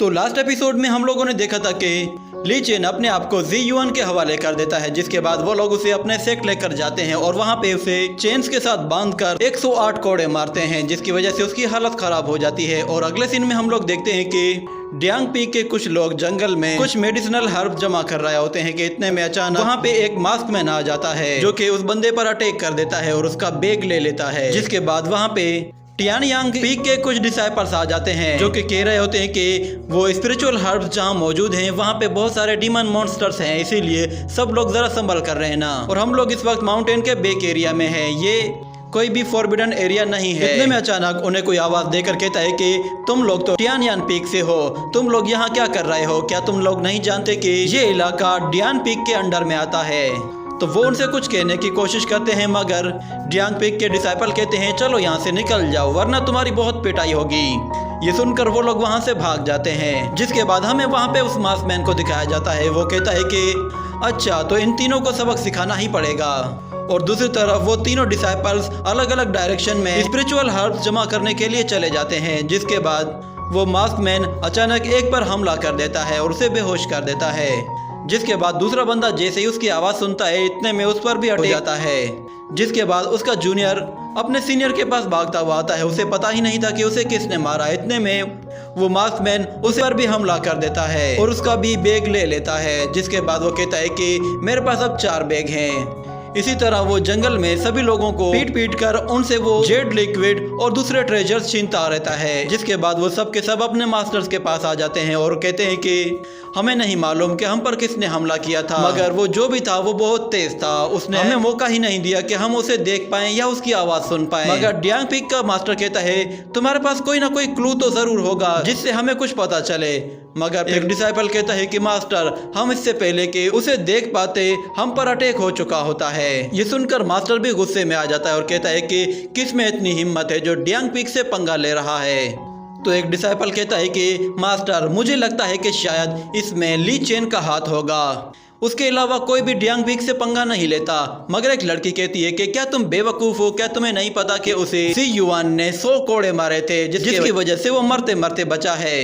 तो last episode में हम लोगों ने देखा था कि ली चेन अपने आप को जी युआन के हवाले कर देता है, जिसके बाद वो लोग उसे अपने सेक्ट लेकर जाते हैं और वहाँ पे उसे चेन्स के साथ बांधकर 108 कोड़े मारते हैं, जिसकी वजह से उसकी हालत खराब हो जाती है। और अगले सीन में हम लोग देखते हैं कि डियांग पीक के कुछ लोग जंगल में कुछ मेडिसिनल हर्ब जमा कर रहे होते हैं कि इतने में अचानक वहाँ पे एक मास्क मैन आ जाता है जो कि उस बंदे पर अटैक कर देता है और उसका बैग ले लेता है। जिसके बाद वहाँ पे टियानयांग पीक के कुछ डिसाइपल्स आ जाते हैं जो कि कह रहे होते हैं कि वो स्पिरिचुअल हर्ब्स जहाँ मौजूद हैं वहाँ पे बहुत सारे डीमन मॉन्स्टर्स हैं, इसीलिए सब लोग जरा संभल कर रहे हैं ना। और हम लोग इस वक्त माउंटेन के बेक एरिया में हैं, ये कोई भी फॉरबिडन एरिया नहीं है। इतने में अचानक उन्हें कोई आवाज देकर कहता है कि तुम लोग तो टियानयान पीक से हो, तुम लोग यहाँ क्या कर रहे हो? क्या तुम लोग नहीं जानते कि ये इलाका डियान पीक के अंडर में आता है? तो वो उनसे कुछ कहने की कोशिश करते हैं, मगर डियांग पीक के डिसाइपल कहते हैं चलो यहाँ से निकल जाओ वरना तुम्हारी बहुत पिटाई होगी। ये सुनकर वो लोग वहाँ से भाग जाते हैं। जिसके बाद हमें वहाँ पे उस मास्क मैन को दिखाया जाता है। वो कहता है कि अच्छा तो इन तीनों को सबक सिखाना ही पड़ेगा। और दूसरी तरफ वो तीनों डिसाइपल्स अलग अलग डायरेक्शन में स्पिरिचुअल हर्ब्स जमा करने के लिए चले जाते हैं। जिसके बाद वो मास्क मैन अचानक एक पर हमला कर देता है और उसे बेहोश कर देता है। जिसके बाद दूसरा बंदा जैसे ही उसकी आवाज़ सुनता है इतने में उस पर भी अटैक जाता है। जिसके बाद उसका जूनियर अपने सीनियर के पास भागता हुआ आता है, उसे पता ही नहीं था कि उसे किसने मारा। इतने में वो मास्क मैन उस पर भी हमला कर देता है और उसका भी बैग ले लेता है। जिसके बाद वो कहता है कि मेरे पास अब 4 बैग हैं। इसी तरह वो जंगल में सभी लोगों को पीट पीट कर उनसे वो जेड लिक्विड और दूसरे ट्रेजर्स छीनता रहता है। जिसके बाद वो सब के सब अपने मास्टर्स के पास आ जाते हैं और कहते हैं कि हमें नहीं मालूम कि हम पर किसने हमला किया था, मगर वो जो भी था वो बहुत तेज था, उसने हमें मौका ही नहीं दिया कि हम उसे देख पाएं या उसकी आवाज सुन पाएं। मगर डियांग पीक का मास्टर कहता है तुम्हारे पास कोई ना कोई क्लू तो जरूर होगा जिससे हमें कुछ पता चले। मगर एक डिसाइपल कहता है कि मास्टर हम इससे पहले कि उसे देख पाते हम पर अटैक हो चुका होता है। ये सुनकर मास्टर भी गुस्से में आ जाता है और कहता है कि किस में इतनी हिम्मत है जो डियांग पीक से पंगा ले रहा है। तो एक डिसाइपल कहता है कि मास्टर मुझे लगता है कि शायद इसमें ली चेन का हाथ होगा, उसके अलावा कोई भी डियांग पीक से पंगा नहीं लेता। मगर एक लड़की कहती है कि क्या तुम बेवकूफ हो, क्या तुम्हें नहीं पता कि उसे जी युआन ने 100 कोड़े मारे थे जिसकी वजह से वो मरते मरते बचा है।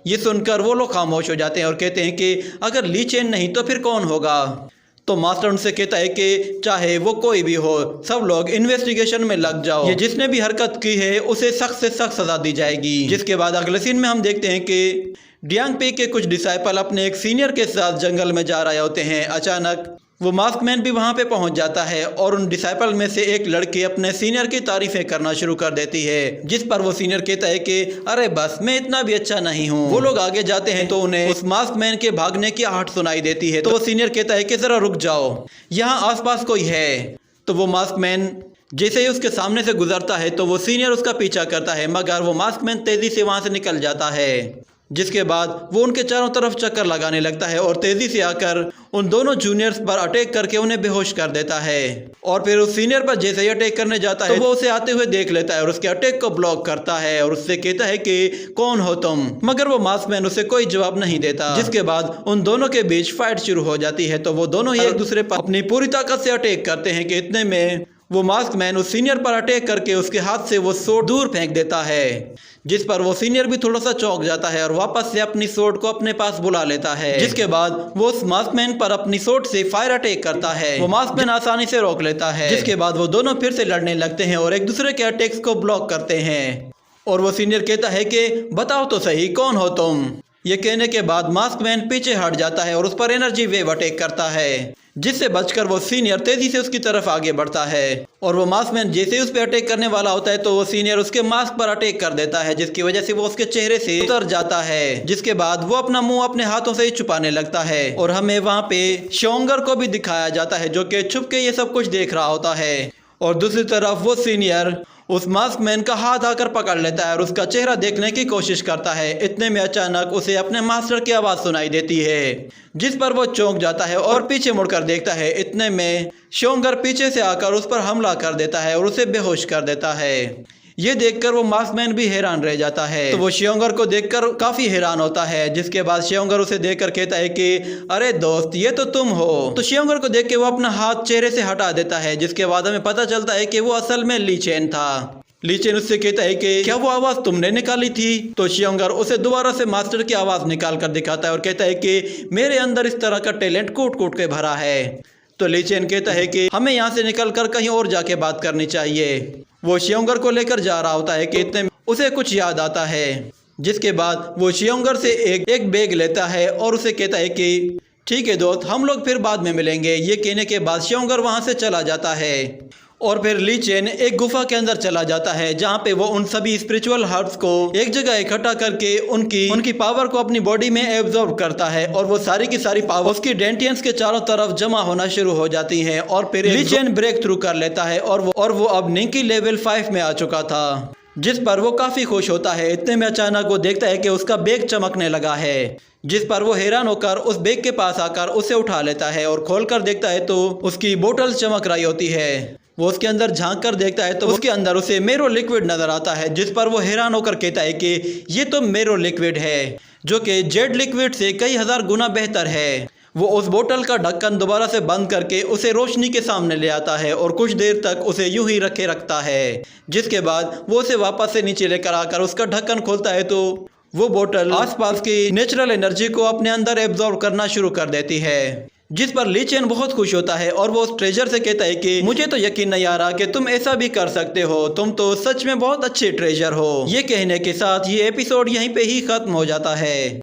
ये सुनकर वो लोग खामोश हो जाते हैं और कहते हैं कि अगर ली चेन नहीं तो फिर कौन होगा? तो मास्टर उनसे कहता है कि चाहे वो कोई भी हो सब लोग इन्वेस्टिगेशन में लग जाओ, ये जिसने भी हरकत की है उसे सख्त से सख्त सजा दी जाएगी। जिसके बाद अगले सीन में हम देखते हैं कि डियांग पीक के कुछ डिसाइपल अपने एक सीनियर के साथ जंगल में जा रहे होते हैं। अचानक वो मास्क मैन भी वहाँ पे पहुँच जाता है और उन डिसाइपल में से एक लड़की अपने सीनियर की तारीफें करना शुरू कर देती है। जिस पर वो सीनियर कहता है कि अरे बस मैं इतना भी अच्छा नहीं हूँ। वो लोग आगे जाते हैं तो उन्हें उस मास्क मैन के भागने की आहट सुनाई देती है। तो वो सीनियर कहता है कि जरा रुक जाओ, यहाँ आसपास कोई है। तो वो मास्क मैन जैसे ही उसके सामने से गुजरता है तो वो सीनियर उसका पीछा करता है, मगर वो मास्क मैन तेजी से वहाँ से निकल जाता है। जिसके बाद वो उनके चारों तरफ चक्कर लगाने लगता है और तेजी से आकर उन दोनों जूनियर्स पर अटैक करके उन्हें बेहोश कर देता है। और फिर उस सीनियर पर जैसे ही अटैक करने जाता है तो वो उसे आते हुए देख लेता है और उसके अटैक को ब्लॉक करता है और उससे कहता है कि कौन हो तुम? मगर वो मास्क मैन उसे कोई जवाब नहीं देता। जिसके बाद उन दोनों के बीच फाइट शुरू हो जाती है। तो वो दोनों ही एक दूसरे पर अपनी पूरी ताकत से अटैक करते हैं कि इतने में वो मास्क मैन उस सीनियर पर अटैक करके उसके हाथ से वो सोर्ड दूर फेंक देता है। जिस पर वो सीनियर भी थोड़ा सा चौंक जाता है और वापस से अपनी सोर्ड को अपने पास बुला लेता है। जिसके बाद वो उस मास्क मैन पर अपनी सोर्ड से फायर अटैक करता है। वो मास्क मैन आसानी से रोक लेता है। जिसके बाद वो दोनों फिर से लड़ने लगते हैं और एक दूसरे के अटैक्स को ब्लॉक करते हैं। और वो सीनियर कहता है कि बताओ तो सही कौन हो तुम? ये कहने के बाद मास्क मैन पीछे हट जाता है और उस पर एनर्जी वेव अटैक करता है, जिससे बचकर वो सीनियर तेजी से उसकी तरफ आगे बढ़ता है। और वो मास्क मैन जैसे ही उस पर अटैक करने वाला होता है तो वो सीनियर उसके मास्क पर अटैक कर देता है, जिसकी वजह से वो उसके चेहरे से उतर जाता है। जिसके बाद वो अपना मुंह अपने हाथों से ही छुपाने लगता है और हमें वहाँ पे श्योंगर को भी दिखाया जाता है जो कि छुप के ये सब कुछ देख रहा होता है। और दूसरी तरफ वो सीनियर उस मास्क मैन का हाथ आकर पकड़ लेता है और उसका चेहरा देखने की कोशिश करता है। इतने में अचानक उसे अपने मास्टर की आवाज़ सुनाई देती है, जिस पर वो चौंक जाता है और पीछे मुड़कर देखता है। इतने में श्योंगर पीछे से आकर उस पर हमला कर देता है और उसे बेहोश कर देता है। ये देखकर वो मास्क मैन भी हैरान रह जाता है। तो वो श्योंगर को देखकर काफी हैरान होता है। जिसके बाद श्योंगर उसे देखकर कहता है कि अरे दोस्त ये तो तुम हो। तो श्योंगर को देख के वो अपना हाथ चेहरे से हटा देता है, जिसके बाद हमें पता चलता है कि वो असल में ली चेन था। ली चेन उससे कहता है कि क्या वो आवाज तुमने निकाली थी? तो शियोंगर उसे दोबारा से मास्टर की आवाज निकाल कर दिखाता है और कहता है कि मेरे अंदर इस तरह का टैलेंट कूट कूट के भरा है। तो ली चेन कहता है कि हमें यहाँ से निकलकर कहीं और जाके बात करनी चाहिए। वो शियोंगर को लेकर जा रहा होता है कि इतने उसे कुछ याद आता है, जिसके बाद वो शियोंगर से एक बैग लेता है और उसे कहता है कि ठीक है दोस्त, हम लोग फिर बाद में मिलेंगे। ये कहने के बाद शियोंगर वहाँ से चला जाता है और फिर ली चेन एक गुफा के अंदर चला जाता है, जहाँ पे वो उन सभी स्पिरिचुअल हर्ब्स को एक जगह इकट्ठा करके उनकी पावर को अपनी बॉडी में एब्जॉर्ब करता है और वो सारी की सारी पावर उसकी डेंटियंस के चारों तरफ जमा होना शुरू हो जाती हैं। और फिर ली चेन ब्रेक थ्रू कर लेता है और वो अब निंकी लेवल 5 में आ चुका था, जिस पर वो काफी खुश होता है। इतने में अचानक वो देखता है कि उसका बैग चमकने लगा है, जिस पर वो हैरान होकर उस बैग के पास आकर उसे उठा लेता है और खोलकर देखता है तो उसकी बोतल चमक रही होती है। वो उसके अंदर झांक कर देखता है तो उसके अंदर उसे मेरो लिक्विड नजर आता है, जिस पर वो हैरान होकर कहता है कि ये तो मेरो लिक्विड है, जो कि जेड लिक्विड से कई हजार गुना बेहतर है। वो उस बोतल का ढक्कन दोबारा से बंद करके उसे रोशनी के सामने ले आता है और कुछ देर तक उसे यूं ही रखे रखता है, जिसके बाद वो उसे वापस से नीचे लेकर आकर उसका ढक्कन खोलता है तो वो बोतल आसपास की नेचुरल एनर्जी को अपने अंदर एब्जॉर्ब करना शुरू कर देती है, जिस पर ली चेन बहुत खुश होता है और वो उस ट्रेजर से कहता है कि मुझे तो यकीन नहीं आ रहा कि तुम ऐसा भी कर सकते हो, तुम तो सच में बहुत अच्छे ट्रेजर हो। ये कहने के साथ ये एपिसोड यहीं पे ही खत्म हो जाता है।